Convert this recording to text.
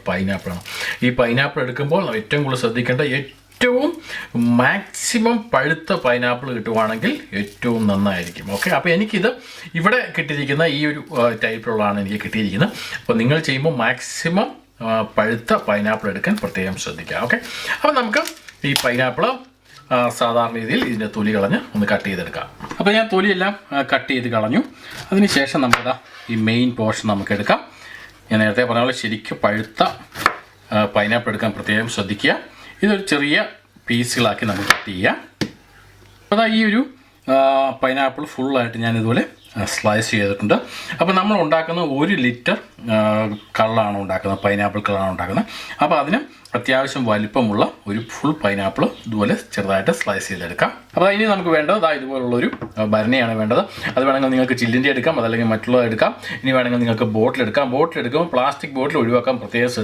പൈനാപ്പിളാണ്. ഈ പൈനാപ്പിൾ എടുക്കുമ്പോൾ ഏറ്റവും കൂടുതൽ ശ്രദ്ധിക്കേണ്ട ഏറ്റവും മാക്സിമം പഴുത്ത പൈനാപ്പിൾ കിട്ടുവാണെങ്കിൽ ഏറ്റവും നന്നായിരിക്കും. ഓക്കെ, അപ്പോൾ എനിക്കിത് ഇവിടെ കിട്ടിയിരിക്കുന്ന ഈ ഒരു ടൈപ്പിലുള്ളതാണ് എനിക്ക് കിട്ടിയിരിക്കുന്നത്. അപ്പോൾ നിങ്ങൾ ചെയ്യുമ്പോൾ മാക്സിമം പഴുത്ത പൈനാപ്പിൾ എടുക്കാൻ പ്രത്യേകം ശ്രദ്ധിക്കുക. ഓക്കെ, അപ്പോൾ നമുക്ക് ഈ പൈനാപ്പിൾ സാധാരണ രീതിയിൽ ഇതിൻ്റെ തൊലി കളഞ്ഞ് ഒന്ന് കട്ട് ചെയ്തെടുക്കാം. അപ്പോൾ ഞാൻ തൊലിയെല്ലാം കട്ട് ചെയ്ത് കളഞ്ഞു. അതിനുശേഷം നമുക്കിതാ ഈ മെയിൻ പോർഷൻ നമുക്ക് എടുക്കാം. ഞാൻ നേരത്തെ പറഞ്ഞ പോലെ ശരിക്കും പഴുത്ത പൈനാപ്പിൾ എടുക്കാൻ പ്രത്യേകം ശ്രദ്ധിക്കുക. ഇതൊരു ചെറിയ പീസുകളാക്കി നമുക്ക് കട്ട് ചെയ്യാം. അപ്പോൾ ഈ ഒരു പൈനാപ്പിൾ ഫുള്ളായിട്ട് ഞാനിതുപോലെ സ്ലൈസ് ചെയ്തിട്ടുണ്ട്. അപ്പോൾ നമ്മൾ ഉണ്ടാക്കുന്ന 1 ലിറ്റർ കള്ളാണ് ഉണ്ടാക്കുന്നത്, പൈനാപ്പിൾ കളറാണ് ഉണ്ടാക്കുന്നത്. അപ്പോൾ അതിന് അത്യാവശ്യം വലിപ്പമുള്ള ഒരു ഫുൾ പൈനാപ്പിൾ ഇതുപോലെ ചെറുതായിട്ട് സ്ലൈസ് ചെയ്തെടുക്കാം. അപ്പോൾ ഇനി നമുക്ക് വേണ്ടത് ഇതുപോലുള്ളൊരു ഭരണിയാണ് വേണ്ടത്. അത് വേണമെങ്കിൽ നിങ്ങൾക്ക് ചില്ലിൻ്റെ എടുക്കാം, അതല്ലെങ്കിൽ മറ്റുള്ളത് എടുക്കാം. ഇനി വേണമെങ്കിൽ നിങ്ങൾക്ക് ബോട്ടിലെടുക്കാം. ബോട്ടിലെടുക്കുമ്പോൾ പ്ലാസ്റ്റിക് ബോട്ടിൽ ഒഴിവാക്കാൻ പ്രത്യേകം